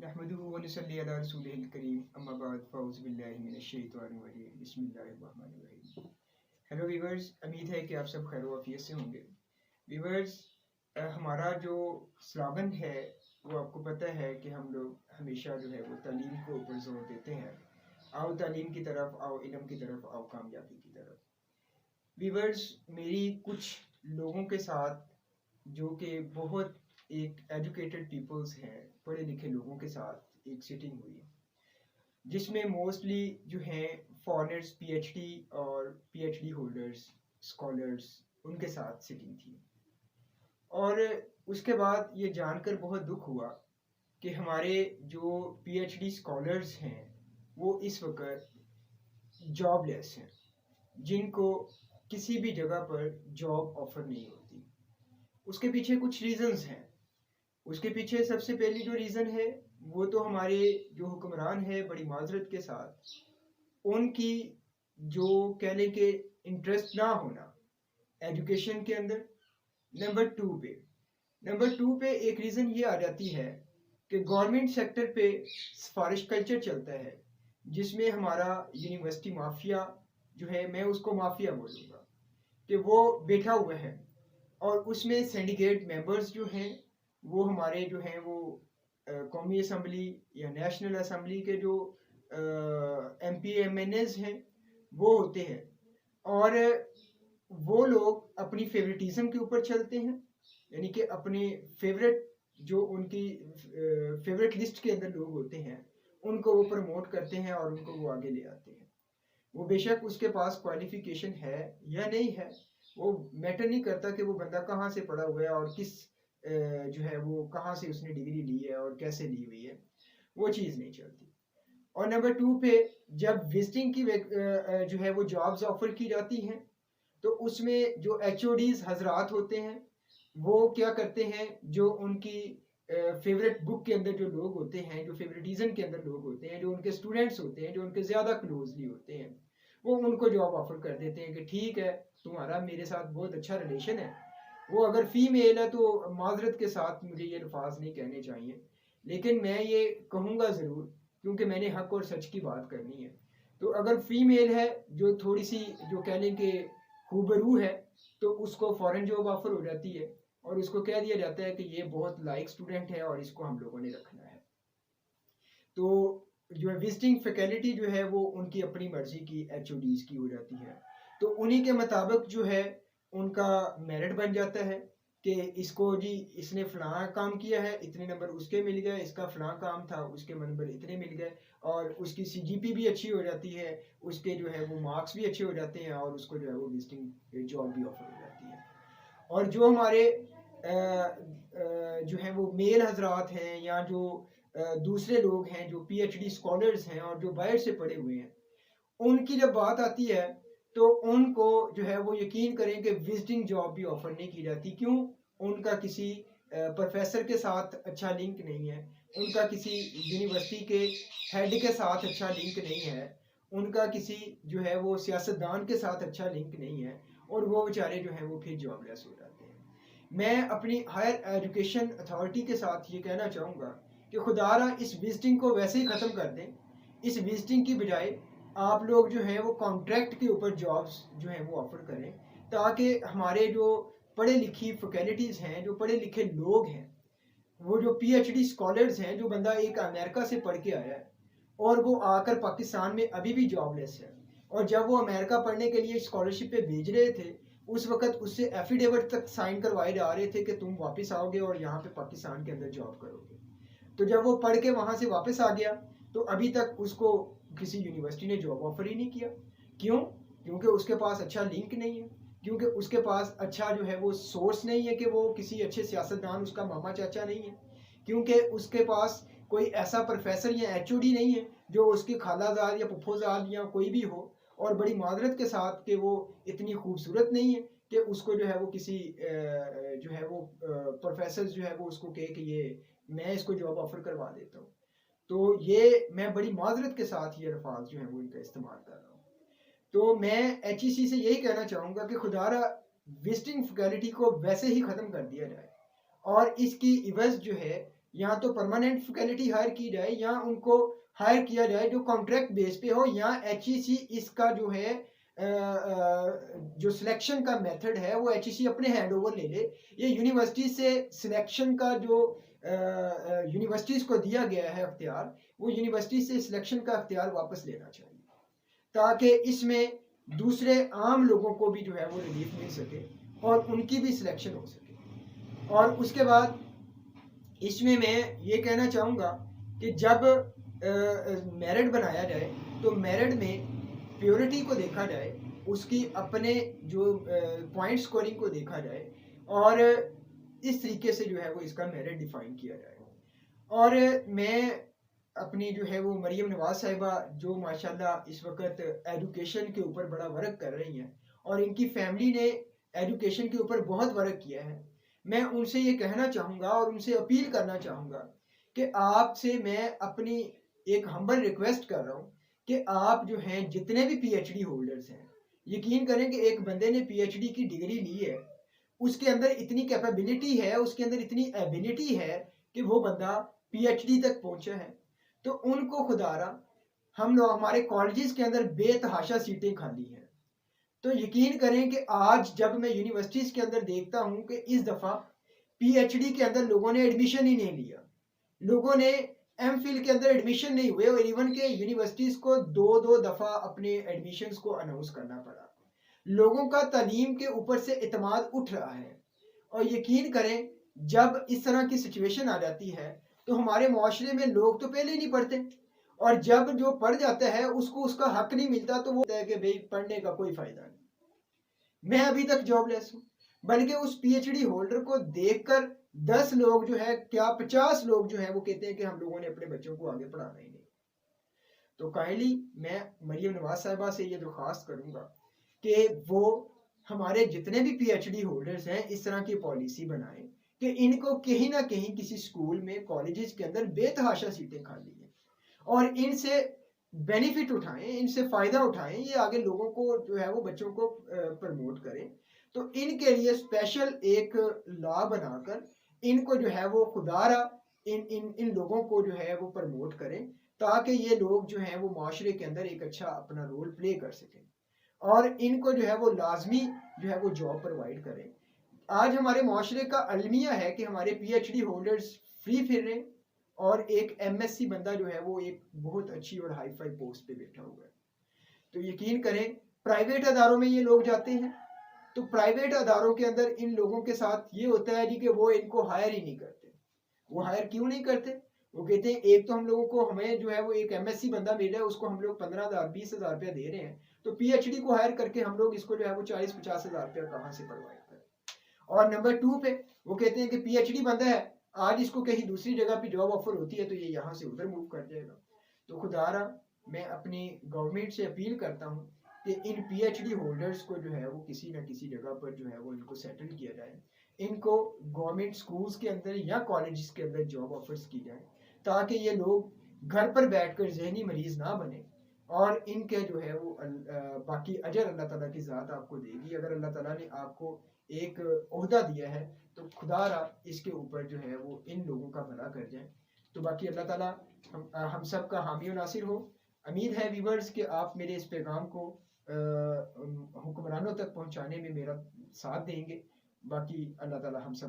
नहमदुहु व नसल्ली अला रसूलिहिल करीम अम्मा बाद फ़ाउज़ु बिल्लाहि मिनश शैतानिर रजीम बिस्मिल्लाहिर रहमानिर रहीम। हेलो वीवर्स, उम्मीद है कि आप सब खैर आफियत से होंगे। वीवर्स, हमारा जो स्लोगन है वो आपको पता है कि हम लोग हमेशा जो है वो तालीम को ऊपर जोर देते हैं। आओ तालीम की तरफ, आओ इल्म की तरफ, आओ कामयाबी की तरफ। वीवर्स, मेरी कुछ लोगों के साथ जो कि बहुत एक एजुकेटेड पीपल्स हैं, पढ़े लिखे लोगों के साथ एक सिटिंग हुई जिसमें मोस्टली जो हैं फॉरेनर्स, पीएचडी और पीएचडी होल्डर्स, स्कॉलर्स, उनके साथ सिटिंग थी। और उसके बाद ये जानकर बहुत दुख हुआ कि हमारे जो पीएचडी स्कॉलर्स हैं वो इस वक्त जॉबलेस हैं, जिनको किसी भी जगह पर जॉब ऑफर नहीं होती। उसके पीछे कुछ रीजंस हैं। उसके पीछे सबसे पहली जो रीज़न है वो तो हमारे जो हुक्मरान है, बड़ी माजरत के साथ, उनकी जो कहने के इंटरेस्ट ना होना एजुकेशन के अंदर। नंबर टू पे एक रीज़न ये आ जाती है कि गवर्नमेंट सेक्टर पे सिफारिश कल्चर चलता है, जिसमें हमारा यूनिवर्सिटी माफिया जो है, मैं उसको माफिया बोलूँगा, कि वो बैठा हुआ है। और उसमें सिंडिकेट मेंबर्स जो हैं वो हमारे जो हैं वो कौमी असम्बली या नेशनल असम्बली के जो एमपी एमएनएज हैं वो होते हैं। और वो लोग अपनी फेवरेटिज्म के ऊपर चलते हैं, यानी कि अपने फेवरेट जो उनकी फेवरेट लिस्ट के अंदर लोग होते हैं उनको वो प्रमोट करते हैं और उनको वो आगे ले आते हैं। वो बेशक उसके पास क्वालिफिकेशन है या नहीं है, वो मैटर नहीं करता कि वो बंदा कहाँ से पढ़ा हुआ है और किस जो है वो कहाँ से उसने डिग्री ली है और कैसे ली हुई है, वो चीज़ नहीं चलती। और नंबर टू पे जब विजिटिंग की जो है वो जॉब्स ऑफर की जाती हैं तो उसमें जो एचओडीज हजरात होते हैं वो क्या करते हैं, जो उनकी फेवरेट बुक के अंदर जो लोग होते हैं, जो फेवरेटिज्म के अंदर लोग होते हैं, जो उनके स्टूडेंट्स होते हैं, जो उनके ज़्यादा क्लोजली होते हैं, वो उनको जॉब ऑफर कर देते हैं कि ठीक है, तुम्हारा मेरे साथ बहुत अच्छा रिलेशन है। वो अगर फीमेल है तो माजरत के साथ मुझे ये अल्फाज नहीं कहने चाहिए, लेकिन मैं ये कहूँगा ज़रूर, क्योंकि मैंने हक और सच की बात करनी है। तो अगर फीमेल है जो थोड़ी सी जो कह लें कि खूबरू है, तो उसको फ़ौरन जॉब ऑफर हो जाती है और उसको कह दिया जाता है कि ये बहुत लाइक स्टूडेंट है और इसको हम लोगों ने रखना है। तो जो है विजिटिंग फैकल्टी जो है वो उनकी अपनी मर्जी की एचओडीज की हो जाती है। तो उन्हीं के मुताबिक जो है उनका मेरिट बन जाता है कि इसको जी इसने फलां काम किया है, इतने नंबर उसके मिल गए, इसका फलां काम था उसके नंबर इतने मिल गए, और उसकी सीजीपी भी अच्छी हो जाती है, उसके जो है वो मार्क्स भी अच्छे हो जाते हैं और उसको जो है वो विजिटिंग जॉब भी ऑफर हो जाती है। और जो हमारे जो है वो मेल हजरात हैं या जो दूसरे लोग हैं जो पीएचडी स्कॉलर्स हैं और जो बाहर से पढ़े हुए हैं, उनकी जब बात आती है तो उनको जो है वो यकीन करें कि विजिटिंग जॉब भी ऑफर नहीं की जाती। क्यों? उनका किसी प्रोफेसर के साथ अच्छा लिंक नहीं है, उनका किसी यूनिवर्सिटी के हेड के साथ अच्छा लिंक नहीं है, उनका किसी जो है वो सियासतदान के साथ अच्छा लिंक नहीं है, और वो बेचारे जो हैं वो फिर जॉबलेस हो जाते हैं। मैं अपनी हायर एजुकेशन अथॉरिटी के साथ ये कहना चाहूँगा कि खुदारा इस विजिटिंग को वैसे ही ख़त्म कर दें। इस विजिटिंग की बजाय आप लोग जो है वो कॉन्ट्रैक्ट के ऊपर जॉब्स जो है वो ऑफर करें, ताकि हमारे जो पढ़े लिखी फैकल्टीज़ हैं, जो पढ़े लिखे लोग हैं, वो जो पीएचडी स्कॉलर्स हैं, जो बंदा एक अमेरिका से पढ़ के आया है और वो आकर पाकिस्तान में अभी भी जॉबलेस है, और जब वो अमेरिका पढ़ने के लिए स्कॉलरशिप पे भेज रहे थे उस वक्त उससे एफिडेविट तक साइन करवाए जा रहे थे कि तुम वापस आओगे और यहाँ पे पाकिस्तान के अंदर जॉब करोगे। तो जब वो पढ़ के वहाँ से वापस आ गया तो अभी तक उसको किसी यूनिवर्सिटी ने जॉब ऑफर ही नहीं किया। क्यों? क्योंकि उसके पास अच्छा लिंक नहीं है, क्योंकि उसके पास अच्छा जो है वो सोर्स नहीं है, कि वो किसी अच्छे सियासतदान उसका मामा चाचा नहीं है, क्योंकि उसके पास कोई ऐसा प्रोफेसर या एचओडी नहीं है जो उसकी खालाजाद या फुफोजाद या कोई भी हो, और बड़ी मादरत के साथ कि वो इतनी खूबसूरत नहीं है कि उसको जो है वो किसी जो है वो प्रोफेसर जो है वो उसको कहे कि ये मैं इसको जॉब ऑफर करवा देता हूँ। तो ये मैं बड़ी माजरत के साथ ये अल्फाज जो है वो इनका इस्तेमाल कर रहा हूँ। तो मैं एचईसी से यही कहना चाहूँगा कि खुदारा विजिटिंग फैकल्टी को वैसे ही ख़त्म कर दिया जाए, और इसकी इवज़ जो है या तो परमानेंट फैकल्टी हायर की जाए या उनको हायर किया जाए जो कॉन्ट्रैक्ट बेस पे हो, या एचईसी इसका जो है जो सिलेक्शन का मेथड है वो एचईसी अपने हैंड ओवर ले ले। ये यूनिवर्सिटी से सिलेक्शन का जो यूनिवर्सिटीज़ को दिया गया है अख्तियार, वो यूनिवर्सिटी से सिलेक्शन का अख्तियार वापस लेना चाहिए, ताकि इसमें दूसरे आम लोगों को भी जो है वो रिलीफ मिल सके और उनकी भी सिलेक्शन हो सके। और उसके बाद इसमें मैं ये कहना चाहूँगा कि जब मेरिट बनाया जाए तो मेरिट में प्योरिटी को देखा जाए, उसकी अपने जो पॉइंट स्कोरिंग को देखा जाए, और इस तरीके से जो है वो इसका मेरिट डिफाइन किया जाए। और मैं अपनी जो है वो मरियम नवाज साहिबा जो माशाल्लाह इस वक्त एजुकेशन के ऊपर बड़ा वर्क कर रही हैं और इनकी फैमिली ने एजुकेशन के ऊपर बहुत वर्क किया है, मैं उनसे ये कहना चाहूँगा और उनसे अपील करना चाहूँगा कि आपसे मैं अपनी एक हम्बल रिक्वेस्ट कर रहा हूँ कि आप जो हैं जितने भी पीएचडी होल्डर्स हैं, यकीन करें कि एक बंदे ने पीएचडी की डिग्री ली है, उसके अंदर इतनी कैपेबिलिटी है, उसके अंदर इतनी एबिलिटी है कि वो बंदा पीएचडी तक पहुंचा है। तो उनको खुदारा हम लोग हमारे कॉलेजेस के अंदर बेतहाशा सीटें खाली हैं। तो यकीन करें कि आज जब मैं यूनिवर्सिटीज़ के अंदर देखता हूं कि इस दफ़ा पीएचडी के अंदर लोगों ने एडमिशन ही नहीं लिया, लोगों ने एमफिल के अंदर एडमिशन नहीं हुए, और इवन के यूनिवर्सिटीज़ को दो दो दफ़ा अपने एडमिशन्स को अनाउंस करना पड़ा। लोगों का तालीम के ऊपर से इतमाद उठ रहा है, और यकीन करें जब इस तरह की सिचुएशन आ जाती है तो हमारे माशरे में लोग तो पहले ही नहीं पढ़ते, और जब जो पढ़ जाता है उसको उसका हक नहीं मिलता, तो वो कहता है कि भाई पढ़ने का कोई फायदा नहीं, मैं अभी तक जॉबलेस हूँ। बल्कि उस पीएचडी होल्डर को देखकर 10 लोग जो है क्या 50 लोग जो है वो कहते हैं कि हम लोगों ने अपने बच्चों को आगे पढ़ाना ही नहीं। तो काइंडली मैं मरियम नवाज साहिबा से ये दरख्वास्त करूंगा कि वो हमारे जितने भी पीएचडी होल्डर्स हैं इस तरह की पॉलिसी बनाएं कि इनको कहीं ना कहीं किसी स्कूल में कॉलेजेस के अंदर बेतहाशा सीटें खाली हैं, और इनसे बेनिफिट उठाएं, इनसे फ़ायदा उठाएं, ये आगे लोगों को जो है वो बच्चों को प्रमोट करें। तो इनके लिए स्पेशल एक लॉ बनाकर इनको जो है वो खुदारा इन इन इन लोगों को जो है वो प्रमोट करें, ताकि ये लोग जो हैं वो माशरे के अंदर एक अच्छा अपना रोल प्ले कर सकें, और इनको जो है वो लाजमी जो है वो जॉब प्रोवाइड करें। आज हमारे माशरे का अलमिया है कि हमारे पीएचडी होल्डर्स फ्री फिर रहे हैं, और एक एमएससी बंदा जो है वो एक बहुत अच्छी और हाई फाई पोस्ट पे बैठा हुआ है। तो यकीन करें प्राइवेट अदारों में ये लोग जाते हैं, तो प्राइवेट अदारों के अंदर इन लोगों के साथ ये होता है जी कि वो इनको हायर ही नहीं करते। वो हायर क्यों नहीं करते? वो कहते हैं एक तो हम लोगों को हमें जो है वो एक एमएससी बंदा मिल रहा है, उसको हम लोग 15,000 20,000 रुपया दे रहे हैं, तो पीएचडी को हायर करके हम लोग इसको जो है वो 40-50,000 रुपया कहाँ से पढ़वाएं। और नंबर 2 पे वो कहते हैं कि पीएचडी बंदा है, आज इसको कहीं दूसरी जगह पे जॉब ऑफर होती है तो ये यहाँ से उधर मूव कर जाएगा। तो खुदारा मैं अपनी गवर्नमेंट से अपील करता हूँ कि इन पीएचडी होल्डर्स को जो है वो किसी न किसी जगह पर जो है वो इनको सेटल किया जाए, इनको गवर्नमेंट स्कूल्स के अंदर या कॉलेजेस के अंदर जॉब ऑफर्स की जाए, ताकि ये लोग घर पर बैठकर जहनी मरीज ना बने, और इनके जो है वो बाकी अजर अल्लाह ताला की ज़ात आपको देगी। अगर अल्लाह ताला ने आपको एक ओहदा दिया है तो खुदारा इसके ऊपर जो है वो इन लोगों का भला कर जाए। तो बाकी अल्लाह ताला हम सब का हामी और नासिर हो। उम्मीद है व्यूवर्स कि आप मेरे इस पैगाम को हुक्मरानों तक पहुंचाने में मेरा साथ देंगे। बाकी अल्लाह ताला हम सब